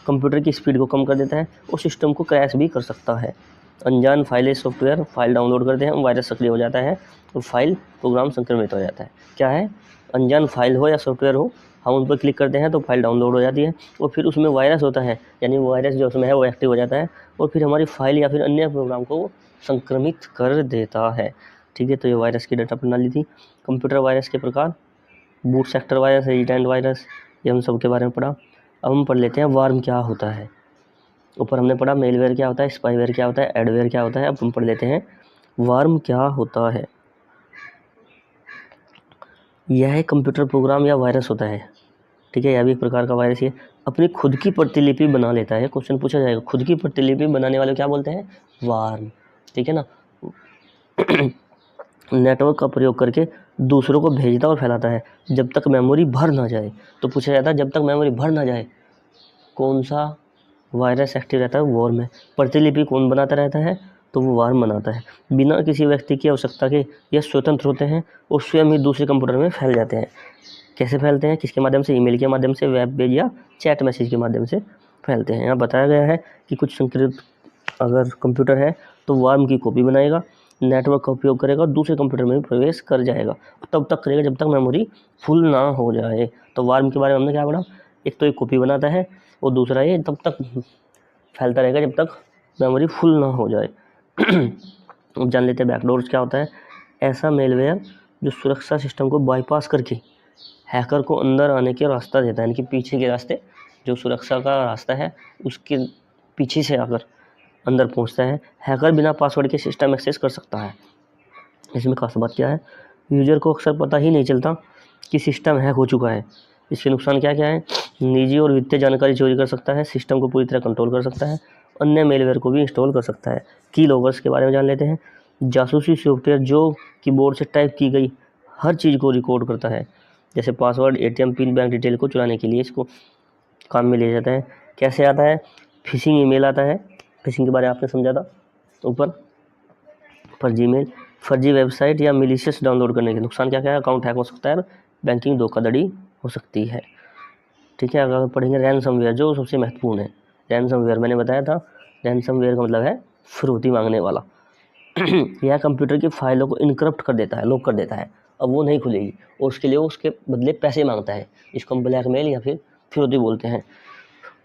कंप्यूटर की स्पीड को कम कर देता है और सिस्टम को क्रैश भी कर सकता है। अनजान फाइलें सॉफ्टवेयर फाइल डाउनलोड करते हैं, वायरस सक्रिय हो जाता है और फाइल प्रोग्राम संक्रमित हो जाता है। क्या है? अनजान फाइल हो या सॉफ्टवेयर हो, हम उन पर क्लिक करते हैं तो फाइल डाउनलोड हो जाती है और फिर उसमें वायरस होता है, यानी वायरस जो उसमें है वो एक्टिव हो जाता है और फिर हमारी फाइल या फिर अन्य प्रोग्राम को संक्रमित कर देता है। ठीक है, तो ये वायरस की डाटा प्रणाली थी। कंप्यूटर वायरस के प्रकार, boot sector virus, resident virus, ये हम सब के बारे में पढ़ा। अब हम पढ़ लेते हैं वार्म क्या होता है। ऊपर हमने पढ़ा मेलवेयर क्या होता है, स्पाईवेयर क्या होता है, एडवेयर क्या होता है। अब हम पढ़ लेते हैं वार्म क्या होता है। यह एक कंप्यूटर प्रोग्राम या वायरस होता है, ठीक है। यह भी एक प्रकार का वायरस है। अपनी खुद की प्रतिलिपि बना लेता है। क्वेश्चन पूछा जाएगा, खुद की प्रतिलिपि बनाने वाले क्या बोलते हैं? वार्म, ठीक है ना। नेटवर्क का प्रयोग करके दूसरों को भेजता और फैलाता है जब तक मेमोरी भर ना जाए। तो पूछा जाता है जब तक मेमोरी भर ना जाए कौन सा वायरस एक्टिव रहता है? वार्म है। प्रतिलिपि कौन बनाता रहता है? तो वो वार्म बनाता है। बिना किसी व्यक्ति की आवश्यकता के यह स्वतंत्र होते हैं और स्वयं ही दूसरे कंप्यूटर में फैल जाते हैं। कैसे फैलते हैं? किसके माध्यम से? ईमेल के माध्यम से, वेब पेज या चैट मैसेज के माध्यम से फैलते हैं। यहाँ बताया गया है कि कुछ संक्रमित अगर कंप्यूटर है तो वार्म की कॉपी बनाएगा, नेटवर्क का उपयोग करेगा और दूसरे कंप्यूटर में भी प्रवेश कर जाएगा। तब तक करेगा जब तक मेमोरी फुल ना हो जाए। तो वार्म के बारे में हमने क्या पढ़ा? एक तो एक कॉपी बनाता है और दूसरा ये तब तक फैलता रहेगा जब तक मेमोरी फुल ना हो जाए। अब जान लेते हैं बैकडोर्स क्या होता है। ऐसा मेलवेयर जो सुरक्षा सिस्टम को बाईपास करके हैकर को अंदर आने के रास्ता देता है, यानी कि पीछे के रास्ते, जो सुरक्षा का रास्ता है उसके पीछे से आकर अंदर पहुंचता है। हैकर बिना पासवर्ड के सिस्टम एक्सेस कर सकता है। इसमें खास बात क्या है, यूजर को अक्सर पता ही नहीं चलता कि सिस्टम हैक हो चुका है। इसके नुकसान क्या क्या है, निजी और वित्तीय जानकारी चोरी कर सकता है, सिस्टम को पूरी तरह कंट्रोल कर सकता है, अन्य मेलवेयर को भी इंस्टॉल कर सकता है। की लॉगर्स के बारे में जान लेते हैं। जासूसी सॉफ्टवेयर जो कीबोर्ड से टाइप की गई हर चीज़ को रिकॉर्ड करता है, जैसे password, ATM pin, bank detail को चुराने के लिए इसको काम में लिया जाता है। कैसे आता है, फिशिंग ईमेल आता है, फिशिंग के बारे में आपने समझा था ऊपर। फर्जी मेल, फर्जी वेबसाइट या मिलिशियस डाउनलोड करने के नुकसान क्या क्या है, अकाउंट हैक हो सकता है, बैंकिंग धोखाधड़ी हो सकती है। ठीक है, अगर पढ़ेंगे रैनसमवेयर, जो सबसे महत्वपूर्ण है। रैनसमवेयर मैंने बताया था, रैनसमवेयर का मतलब है फिरौती मांगने वाला। यह कंप्यूटर की फाइलों को इनक्रप्ट कर देता है, लॉक कर देता है, अब वो नहीं खुलेगी और उसके लिए उसके बदले पैसे मांगता है। इसको हम ब्लैकमेल या फिर फिरौती बोलते हैं।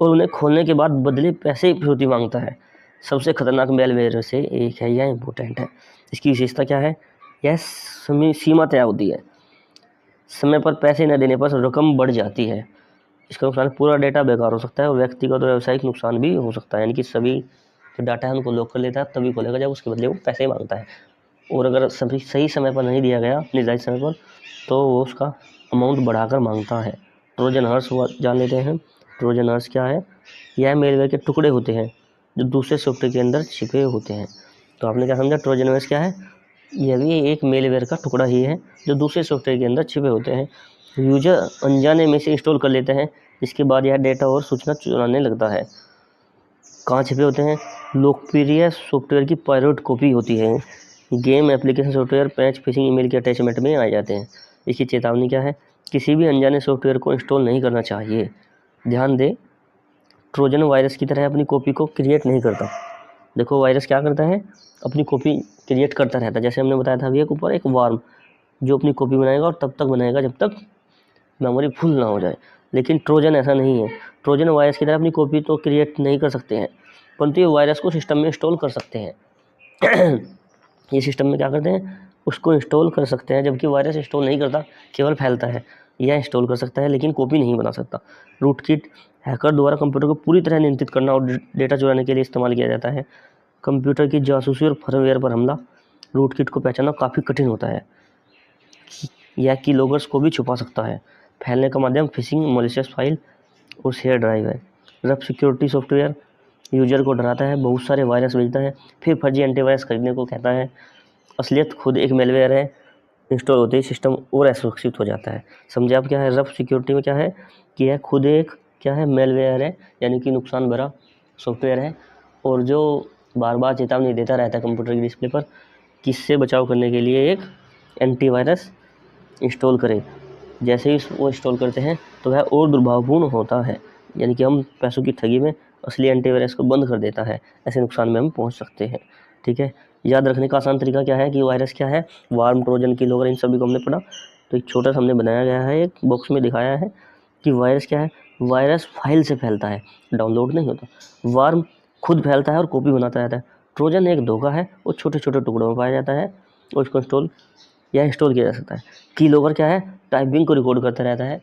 और उन्हें खोलने के बाद बदले पैसे फिरौती मांगता है। सबसे खतरनाक मेलवेयर से एक है, यह इंपॉर्टेंट है। इसकी विशेषता क्या है, यह सीमा तय होती है, समय पर पैसे न देने पर रकम बढ़ जाती है। इसका नुकसान पूरा डेटा बेकार हो सकता है और व्यक्तिगत और व्यावसायिक नुकसान भी हो सकता है, यानी कि सभी जो डाटा है उनको लॉक कर लेता है, तभी खोलेगा जब उसके बदले वो पैसे मांगता है। और अगर सभी सही समय पर नहीं दिया गया, निर्धारित समय पर, तो वो उसका अमाउंट बढ़ाकर मांगता है। ट्रोजन हॉर्स जान लेते हैं। ट्रोजन हॉर्स क्या है, यह मेलवेयर के टुकड़े होते हैं जो दूसरे सॉफ्टवेयर के अंदर छिपे होते हैं। तो आपने क्या समझा, ट्रोजन हॉर्स क्या है, यह भी एक मेलवेयर का टुकड़ा ही है जो दूसरे सॉफ्टवेयर के अंदर छिपे होते हैं। यूजर अनजाने में से इंस्टॉल कर लेते हैं, इसके बाद यह डेटा और सूचना चुराने लगता है। कहाँ छिपे होते हैं, लोकप्रिय सॉफ्टवेयर की पायरेट कॉपी होती है, game, application, software, patch, phishing email के अटैचमेंट में आ जाते हैं। इसकी चेतावनी क्या है, किसी भी अनजाने सॉफ्टवेयर को इंस्टॉल नहीं करना चाहिए। ध्यान दें, ट्रोजन वायरस की तरह अपनी कॉपी को क्रिएट नहीं करता। देखो वायरस क्या करता है, अपनी कॉपी क्रिएट करता रहता है। जैसे हमने बताया था अभी एक ऊपर, एक वार्म जो अपनी कॉपी बनाएगा और तब तक बनाएगा जब तक मेमोरी फुल ना हो जाए। लेकिन ट्रोजन ऐसा नहीं है। ट्रोजन वायरस की तरह अपनी कॉपी तो क्रिएट नहीं कर सकते हैं, परंतु ये वायरस को सिस्टम में इंस्टॉल कर सकते हैं। ये सिस्टम में क्या करते हैं, उसको इंस्टॉल कर सकते हैं, जबकि वायरस इंस्टॉल नहीं करता, केवल फैलता है। यह इंस्टॉल कर सकता है लेकिन कॉपी नहीं बना सकता। रूटकिट, हैकर द्वारा कंप्यूटर को पूरी तरह नियंत्रित करना और डेटा चुराने के लिए इस्तेमाल किया जाता है। कंप्यूटर की जासूसी और फर्मवेयर पर हमला, रूटकिट को पहचानना काफ़ी कठिन होता है। यह कीलॉगर्स को भी छुपा सकता है। फैलने का माध्यम फिशिंग, मॉलिशियस फाइल और शेयर ड्राइव है। रफ सिक्योरिटी सॉफ्टवेयर यूजर को डराता है, बहुत सारे वायरस भेजता है, फिर फर्जी एंटीवायरस खरीदने को कहता है। असलियत खुद एक मेलवेयर है, इंस्टॉल होते ही सिस्टम और असुरक्षित हो जाता है। समझे आप क्या है, रफ सिक्योरिटी में क्या है कि यह खुद एक क्या है, मेलवेयर है, यानी कि नुकसान भरा सॉफ्टवेयर है, और जो बार बार चेतावनी देता रहता है कंप्यूटर की डिस्प्ले पर कि इससे बचाव करने के लिए एक एंटीवायरस इंस्टॉल करें। जैसे ही वो इंस्टॉल करते हैं तो वह और दुर्भावपूर्ण होता है, यानी कि हम पैसों की ठगी में असली एंटीवायरस को बंद कर देता है। ऐसे नुकसान में हम पहुंच सकते हैं। ठीक है, याद रखने का आसान तरीका क्या है कि वायरस क्या है, वार्म, ट्रोजन, कीलॉगर, इन सभी को हमने पढ़ा। तो एक छोटा सा हमने बनाया गया है, एक बॉक्स में दिखाया है कि वायरस क्या है। वायरस फाइल से फैलता है, डाउनलोड नहीं होता। वार्म खुद फैलता है और कॉपी बनाता रहता है। ट्रोजन एक धोखा है, वो छोटे छोटे टुकड़ों में पाया जाता है और उसको इंस्टॉल किया जा सकता है। कीलॉगर क्या है, टाइपिंग को रिकॉर्ड करता रहता है।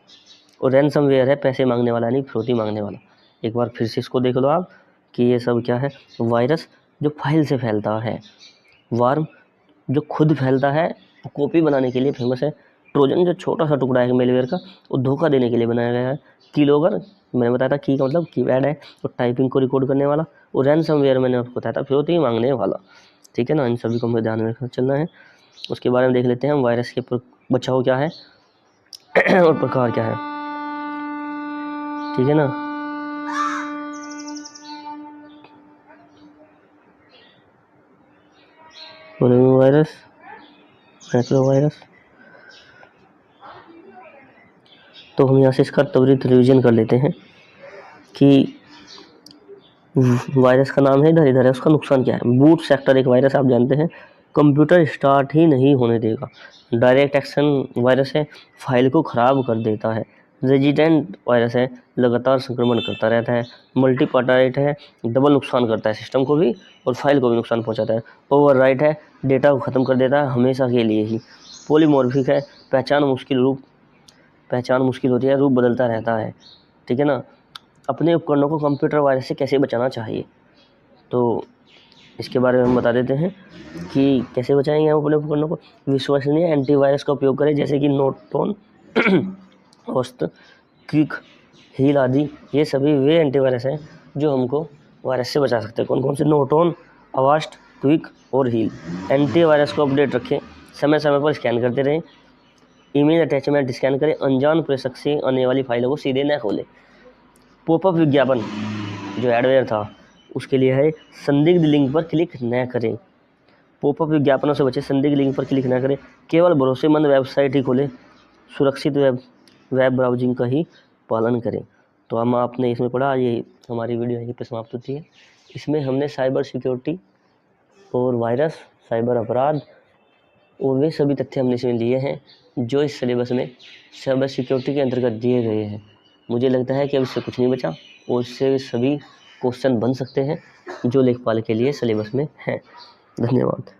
और रैनसमवेयर है, पैसे मांगने वाला नहीं, फिरौती मांगने वाला। एक बार फिर से इसको देख लो आप कि ये सब क्या है, वायरस जो फाइल से फैलता है, वार्म जो खुद फैलता है, कॉपी बनाने के लिए फेमस है। ट्रोजन जो छोटा सा टुकड़ा है मेलवेयर का, वो धोखा देने के लिए बनाया गया है। कीलॉगर मैंने बताया था, की का मतलब कीपैड है, और टाइपिंग को रिकॉर्ड करने वाला। और रैनसमवेयर मैंने आपको बताया था, फिरौती मांगने वाला। ठीक है ना, इन सभी को हमें ध्यान में रखना चलना है। उसके बारे में देख लेते हैं, वायरस के बचाव क्या है और प्रकार क्या है। ठीक है ना, वायरस, माइक्रोवायरस। तो हम यहाँ से इसका त्वरित रिवीजन कर लेते हैं कि वायरस का नाम है, इधर इधर है, उसका नुकसान क्या है। बूट सेक्टर एक वायरस आप जानते हैं, कंप्यूटर स्टार्ट ही नहीं होने देगा। डायरेक्ट एक्शन वायरस है, फाइल को ख़राब कर देता है। रेजिडेंट वायरस है, लगातार संक्रमण करता रहता है। मल्टीपार्टाइट है, डबल नुकसान करता है, सिस्टम को भी और फाइल को भी नुकसान पहुंचाता है। ओवरराइट है, डेटा को ख़त्म कर देता है हमेशा के लिए ही। पॉलीमॉर्फिक है, पहचान मुश्किल रूप पहचान मुश्किल होती है, रूप बदलता रहता है, ठीक है ना। अपने उपकरणों को कंप्यूटर वायरस से कैसे बचाना चाहिए, तो इसके बारे में हम बता देते हैं कि कैसे बचाएंगे हम अपने उपकरणों को। विश्वसनीय एंटीवायरस का उपयोग करें, जैसे कि नोटोन, होस्ट, क्विक, हील आदि। ये सभी वे एंटीवायरस हैं जो हमको वायरस से बचा सकते हैं। कौन कौन से? नोटोन, अवास्ट, क्विक और हील। एंटीवायरस को अपडेट रखें, समय समय पर स्कैन करते रहें, इमेज अटैचमेंट स्कैन करें, अनजान प्रेषक से आने वाली फाइलों को सीधे न खोलें। पॉपअप विज्ञापन जो एडवेयर था उसके लिए है, संदिग्ध लिंक पर क्लिक न करें। पॉपअप विज्ञापनों से बचें, संदिग्ध लिंक पर क्लिक न करें, केवल भरोसेमंद वेबसाइट ही खोलें, सुरक्षित वेब ब्राउजिंग का ही पालन करें। तो हम आपने इसमें पढ़ा, ये हमारी वीडियो यहीं पर समाप्त होती है। इसमें हमने साइबर सिक्योरिटी और वायरस, साइबर अपराध और वे सभी तथ्य हमने इसमें लिए हैं जो इस सिलेबस में साइबर सिक्योरिटी के अंतर्गत दिए गए हैं। मुझे लगता है कि अब इससे कुछ नहीं बचा और इससे सभी क्वेश्चन बन सकते हैं जो लेखपाल के लिए सिलेबस में हैं। धन्यवाद।